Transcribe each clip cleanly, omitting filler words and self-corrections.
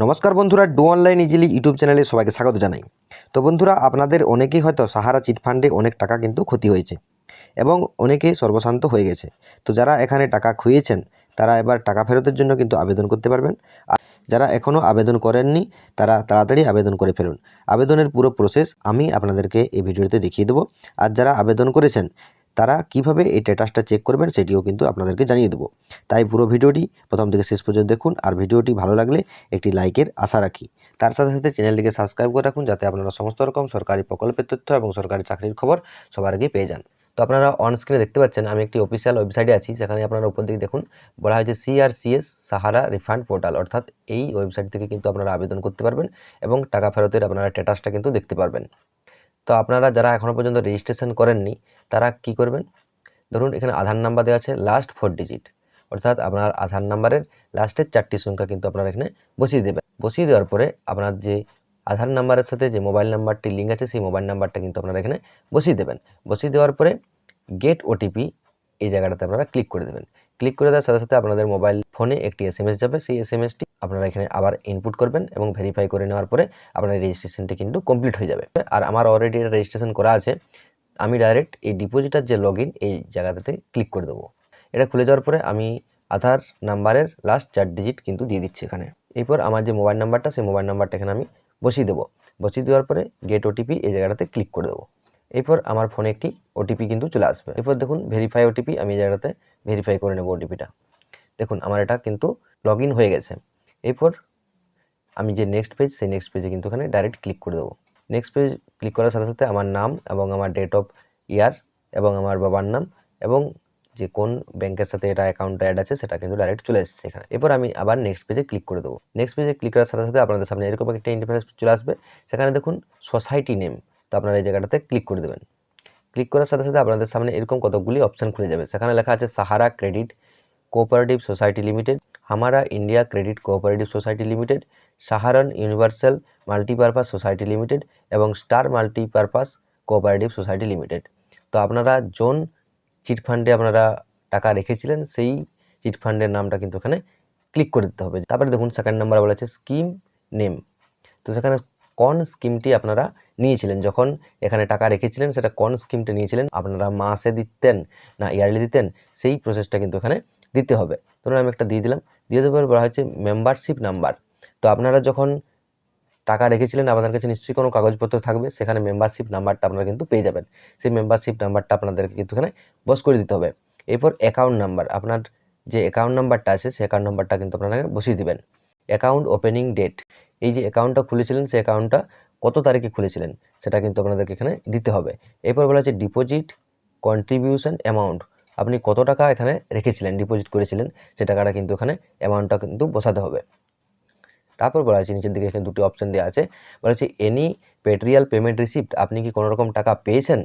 নমস্কার বন্ধুরা, do online easily YouTube চ্যানেলে সবাইকে স্বাগত জানাই। তো বন্ধুরা, আপনাদের অনেকেই হয়তো সাহারা চিট ফান্ডে অনেক টাকা কিন্তু ক্ষতি হয়েছে এবং অনেকেই সর্বশান্ত হয়ে গেছে। তো যারা এখানে টাকা খুইয়েছেন তারা এবার টাকা ফেরতের জন্য কিন্তু আবেদন করতে পারবেন। আর যারা এখনও আবেদন করেননি তারা তাড়াতাড়ি আবেদন করে ফেলুন। আবেদনের পুরো প্রসেস আমি আপনাদেরকে এই ভিডিওতে দেখিয়ে দেবো। আর যারা আবেদন করেছেন তারা কিভাবে এই স্ট্যাটাসটা চেক করবেন সেটিও কিন্তু আপনাদেরকে জানিয়ে দেবো। তাই পুরো ভিডিওটি প্রথম থেকে শেষ পর্যন্ত দেখুন। আর ভিডিওটি ভালো লাগলে একটি লাইকের আশা রাখি। তার সাথে সাথে চ্যানেলটিকে সাবস্ক্রাইব করে রাখুন, যাতে আপনারা সমস্ত রকম সরকারি প্রকল্পের তথ্য এবং সরকারি চাকরির খবর সবার আগে পেয়ে যান। তো আপনারা অন স্ক্রিনে দেখতে পাচ্ছেন আমি একটি অফিসিয়াল ওয়েবসাইটে আছি। সেখানে আপনারা উপর দিকে দেখুন বলা হয়েছে CRCS সাহারা রিফান্ড পোর্টাল, অর্থাৎ এই ওয়েবসাইট থেকে কিন্তু আপনারা আবেদন করতে পারবেন এবং টাকা ফেরতের আপনারা স্ট্যাটাসটা কিন্তু দেখতে পারবেন। তো আপনারা যারা এখনও পর্যন্ত রেজিস্ট্রেশন করেননি তারা কি করবেন, ধরুন এখানে আধার নাম্বার দেওয়া আছে লাস্ট 4 ডিজিট, অর্থাৎ আপনার আধার নাম্বারের লাস্টের 4টি সংখ্যা কিন্তু আপনারা এখানে বসিয়ে দেবেন। বসিয়ে দেওয়ার পরে আপনার যে আধার নাম্বারের সাথে যে মোবাইল নাম্বারটি লিঙ্ক আছে সেই মোবাইল নাম্বারটা কিন্তু আপনারা এখানে বসিয়ে দেবেন। বসিয়ে দেওয়ার পরে গেট ওটিপি এই জায়গাটাতে আপনারা ক্লিক করে দেবেন। ক্লিক করে দেওয়ার সাথে সাথে আপনাদের মোবাইল ফোনে একটি SMS যাবে। সেই SMSটি আপনারা এখানে আবার ইনপুট করবেন এবং ভেরিফাই করে নেওয়ার পরে আপনার রেজিস্ট্রেশনটি কিন্তু কমপ্লিট হয়ে যাবে। আর আমার অলরেডি এটা রেজিস্ট্রেশন করা আছে। আমি ডাইরেক্ট এই ডিপোজিটার যে লগইন এই জায়গাটাতে ক্লিক করে দেবো। এটা খুলে যাওয়ার পরে আমি আধার নাম্বারের লাস্ট 4 ডিজিট কিন্তু দিয়ে দিচ্ছি এখানে। এরপর আমার যে মোবাইল নাম্বারটা সেই মোবাইল নাম্বারটা এখানে আমি বসিয়ে দেবো। বসিয়ে দেওয়ার পরে গেট ওটিপি এই জায়গাটাতে ক্লিক করে দেবো। এরপর আমার ফোনে একটি ওটিপি কিন্তু চলে আসবে। এরপর দেখুন ভেরিফাই ওটিপি, আমি এই জায়গাটাতে ভেরিফাই করে নেব ওটিপিটা। দেখুন আমার এটা কিন্তু লগইন হয়ে গেছে। এরপর আমি যে নেক্সট পেজ সেই নেক্সট পেজে কিন্তু এখানে ডাইরেক্ট ক্লিক করে দেবো। নেক্সট পেজ ক্লিক করার সাথে সাথে আমার নাম এবং আমার ডেট অফ ইয়ার এবং আমার বাবার নাম এবং যে কোন ব্যাংকের সাথে এটা অ্যাকাউন্টটা অ্যাড আছে সেটা কিন্তু ডাইরেক্ট চলে এসেছে এখানে। এরপর আমি আবার নেক্সট পেজে ক্লিক করে দেবো। নেক্সট পেজে ক্লিক করার সাথে সাথে আপনাদের সামনে এরকম একটা ইন্টারফেস চলে আসবে। সেখানে দেখুন সোসাইটি নেম, তো আপনারা এই জায়গাটাতে ক্লিক করে দেবেন। ক্লিক করার সাথে সাথে আপনাদের সামনে এরকম কতগুলি অপশান খুলে যাবে। সেখানে লেখা আছে Sahara credit cooperative society limited, Hamara India credit cooperative society limited, Saharan universal multipurpose society limited এবং star multipurpose cooperative society limited. তো আপনারা জোন চিটফান্ডে আপনারা টাকা রেখেছিলেন সেই চিটফান্ডের নামটা কিন্তু এখানে ক্লিক করে দিতে হবে। তারপরে দেখুন সেকেন্ড নাম্বার বলা আছে স্কিম নেম, তো সেখানে কোন স্কিমটি আপনারা নিয়েছিলেন, যখন এখানে টাকা রেখেছিলেন সেটা কোন স্কিমটা নিয়েছিলেন, আপনারা মাসে দিতেন না ইয়ারলি দিতেন, সেই প্রসেসটা কিন্তু এখানে দিতে হবে। ধরুন আমি একটা দিয়ে দিলাম। দিয়ে দেওয়ার বলা হচ্ছে মেম্বারশিপ নাম্বার, তো আপনারা যখন টাকা রেখেছিলেন আপনাদের কাছে নিশ্চয়ই কোনো কাগজপত্র থাকবে, সেখানে মেম্বারশিপ নাম্বারটা আপনারা কিন্তু পেয়ে যাবেন। সেই মেম্বারশিপ নাম্বারটা আপনাদেরকে কিন্তু এখানে বস করে দিতে হবে। এরপর অ্যাকাউন্ট নাম্বার, আপনার যে অ্যাকাউন্ট নাম্বারটা আছে সেই অ্যাকাউন্ট নাম্বারটা কিন্তু আপনারা বসিয়ে দেবেন। অ্যাকাউন্ট ওপেনিং ডেট, এই যে অ্যাকাউন্টটা খুলেছিলেন সেই অ্যাকাউন্টটা কত তারিখে খুলেছিলেন সেটা কিন্তু আপনাদেরকে এখানে দিতে হবে। এরপর বলা হচ্ছে ডিপোজিট কন্ট্রিবিউশন অ্যামাউন্ট, আপনি কত টাকা এখানে রেখেছিলেন ডিপোজিট করেছিলেন সে টাকাটা কিন্তু এখানে অ্যামাউন্টটা কিন্তু বসাতে হবে। তারপর বলা হচ্ছে নিচের দিকে এখানে দুটি অপশান দেওয়া আছে, বলা হচ্ছে এনি পেট্রিয়াল পেমেন্ট রিসিপ্ট, আপনি কি কোনো রকম টাকা পেয়েছেন,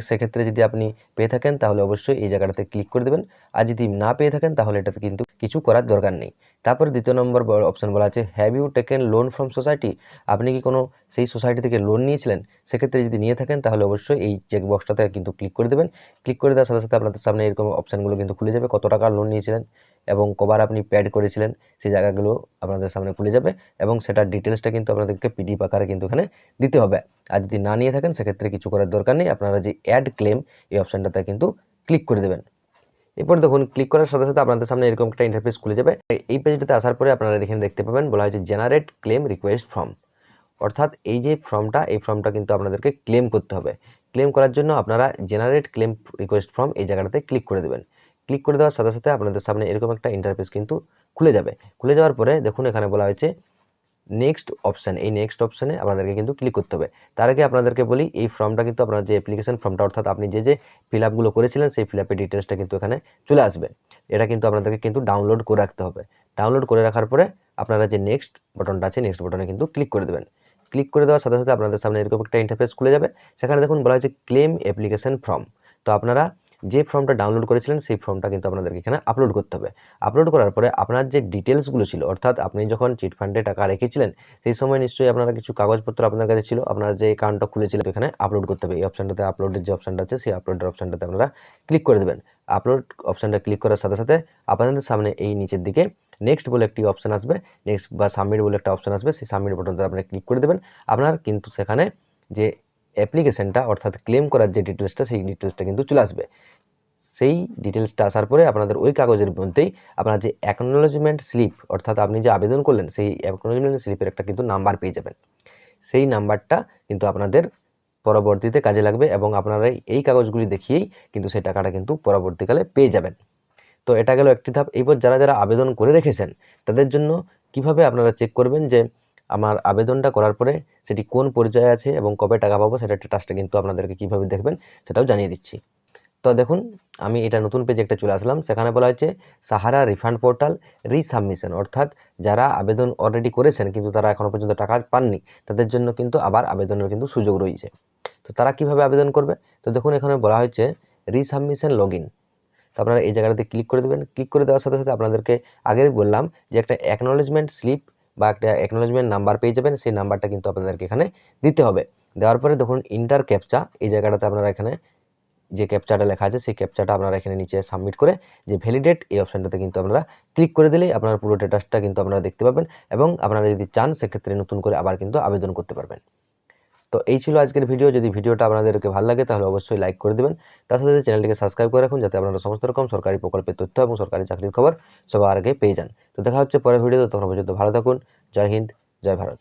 সেক্ষেত্রে যদি আপনি পেয়ে থাকেন তাহলে অবশ্যই এই জায়গাটাতে ক্লিক করে দেবেন। আর যদি না পেয়ে থাকেন তাহলে এটাতে কিন্তু কিছু করার দরকার নেই। তারপরে দ্বিতীয় নম্বর অপশান বলা আছে have you taken loan from society, আপনি কি কোনো সেই সোসাইটি থেকে লোন নিয়েছিলেন, সেক্ষেত্রে যদি নিয়ে থাকেন তাহলে অবশ্যই এই চেকবক্সটাতে কিন্তু ক্লিক করে দেবেন। ক্লিক করে দেওয়ার সাথে সাথে আপনাদের সামনে এরকম অপশানগুলো কিন্তু খুলে যাবে, কত টাকা লোন নিয়েছিলেন এবং কবার আপনি প্যাড করেছিলেন সেই জায়গাগুলো আপনাদের সামনে খুলে যাবে এবং সেটার ডিটেলসটা কিন্তু আপনাদেরকে PDF আকারে কিন্তু এখানে দিতে হবে। আর যদি না নিয়ে থাকেন সেক্ষেত্রে কিছু করার দরকার নেই, আপনারা যে অ্যাড ক্লেম এই অপশানটাতে কিন্তু ক্লিক করে দেবেন। এরপর দেখুন ক্লিক করার সাথে সাথে আপনাদের সামনে এরকম একটা ইন্টারফেস খুলে যাবে। এই পেজটাতে আসার পরে আপনারা এখানে দেখতে পাবেন বলা হয়েছে জেনারেট ক্লেম রিকোয়েস্ট ফর্ম, অর্থাৎ এই যে ফর্মটা এই ফর্মটা কিন্তু আপনাদেরকে ক্লেম করতে হবে। ক্লেম করার জন্য আপনারা জেনারেট ক্লেম রিকোয়েস্ট ফর্ম এই জায়গাটাতে ক্লিক করে দেবেন। ক্লিক করে দেওয়ার সাথে সাথে আপনাদের সামনে এরকম একটা ইন্টারফেস কিন্তু খুলে যাবে। খুলে যাওয়ার পরে দেখুন এখানে বলা হয়েছে নেক্সট অপশান, এই নেক্সট অপশানে আপনাদেরকে কিন্তু ক্লিক করতে হবে। তার আগে আপনাদেরকে বলি এই ফর্মটা কিন্তু আপনার যে অ্যাপ্লিকেশন ফর্মটা, অর্থাৎ আপনি যে ফিল আপগুলো করেছিলেন সেই ফিল আপের ডিটেলসটা কিন্তু এখানে চলে আসবে। এটা কিন্তু আপনাদেরকে কিন্তু ডাউনলোড করে রাখতে হবে। ডাউনলোড করে রাখার পরে আপনারা যে নেক্সট বাটনটা আছে নেক্সট বাটনে কিন্তু ক্লিক করে দেবেন। ক্লিক করে দেওয়ার সাথে সাথে আপনাদের সামনে এরকম একটা ইন্টারফেস খুলে যাবে। সেখানে দেখুন বলা হয়েছে ক্লেম অ্যাপ্লিকেশন ফর্ম, তো আপনারা যে ফর্মটা ডাউনলোড করেছিলেন সেই ফর্মটা কিন্তু আপনাদেরকে এখানে আপলোড করতে হবে। আপলোড করার পরে আপনার যে ডিটেলসগুলো ছিল, অর্থাৎ আপনি যখন চিট ফান্ডে টাকা রেখেছিলেন সেই সময় নিশ্চয়ই আপনারা কিছু কাগজপত্র আপনার কাছে ছিল, আপনারা যে অ্যাকাউন্টটা খুলেছিলেন এখানে আপলোড করতে হবে। এই অপশানটাতে আপলোডের যে অপশানটা আছে সেই আপলোডের অপশানটাতে আপনারা ক্লিক করে দেবেন। আপলোড অপশানটা ক্লিক করার সাথে সাথে আপনাদের সামনে এই নিচের দিকে নেক্সট বলে একটি অপশান আসবে, নেক্সট বা সাবমিট বলে একটা অপশান আসবে, সেই সাবমিট বাটনটা আপনারা ক্লিক করে দেবেন। আপনার কিন্তু সেখানে যে অ্যাপ্লিকেশনটা অর্থাৎ ক্লেম করার যে ডিটেলসটা সেই ডিটেলসটা কিন্তু চলে আসবে। সেই ডিটেলসটা আসার পরে আপনাদের ওই কাগজের মধ্যেই আপনার যে অ্যাকনোলেজমেন্ট স্লিপ, অর্থাৎ আপনি যে আবেদন করলেন সেই অ্যাকনোলেজমেন্ট স্লিপের একটা কিন্তু নাম্বার পেয়ে যাবেন। সেই নাম্বারটা কিন্তু আপনাদের পরবর্তীতে কাজে লাগবে এবং আপনারা এই কাগজগুলি দেখিয়েই কিন্তু সেই টাকাটা কিন্তু পরবর্তীকালে পেয়ে যাবেন। তো এটা গেল একটি ধাপ। এরপর যারা যারা আবেদন করে রেখেছেন তাদের জন্য কিভাবে আপনারা চেক করবেন যে আমার আবেদনটা করার পরে সেটি কোন পর্যায়ে আছে এবং কবে টাকা পাবো, সেটা স্ট্যাটাসটা কিন্তু আপনাদেরকে কীভাবে দেখবেন সেটাও জানিয়ে দিচ্ছি। তো দেখুন, আমি এটা নতুন পেজে একটা চলে আসলাম। সেখানে বলা হচ্ছে সাহারা রিফান্ড পোর্টাল রিসাবমিশন, অর্থাৎ যারা আবেদন অলরেডি করেছেন কিন্তু তারা এখনও পর্যন্ত টাকা পাননি তাদের জন্য কিন্তু আবার আবেদনের কিন্তু সুযোগ রয়েছে। তো তারা কিভাবে আবেদন করবে? তো দেখুন, এখানে বলা হয়েছে রিসাবমিশন লগ ইন। তো আপনারা এই জায়গাটাতে ক্লিক করে দেবেন। ক্লিক করে দেওয়ার সাথে সাথে আপনাদেরকে আগেই বললাম যে একটা অ্যাকনোলেজমেন্ট স্লিপ বা একটা অ্যাকনোলেজমেন্ট নাম্বার পেয়ে যাবেন। সেই নাম্বারটা কিন্তু আপনাদেরকে এখানে দিতে হবে। দেওয়ার পরে দেখুন ইন্টার ক্যাপচা, এই জায়গাটাতে আপনারা এখানে যে ক্যাপচাটা লেখা আছে সেই ক্যাপচাটা আপনারা এখানে নিচে সাবমিট করে যে ভ্যালিডেট এই অপশানটাতে কিন্তু আপনারা ক্লিক করে দিলেই আপনার পুরো স্ট্যাটাসটা কিন্তু আপনারা দেখতে পাবেন এবং আপনারা যদি চান সেক্ষেত্রে নতুন করে আবার কিন্তু আবেদন করতে পারবেন। তো এই ছিল আজকের ভিডিও। যদি ভিডিওটা আপনাদেরকে ভালো লাগে তাহলে অবশ্যই লাইক করে দেবেন। তার সাথে চ্যানেলটিকে সাবস্ক্রাইব করে রাখুন যাতে আপনারা সমস্ত রকম সরকারি প্রকল্পের তথ্য এবং সরকারি চাকরির খবর সবার আগে পেয়ে যান। তো দেখা হচ্ছে পরের ভিডিওতে, তখন পর্যন্ত ভালো থাকুন। জয় হিন্দ, জয় ভারত।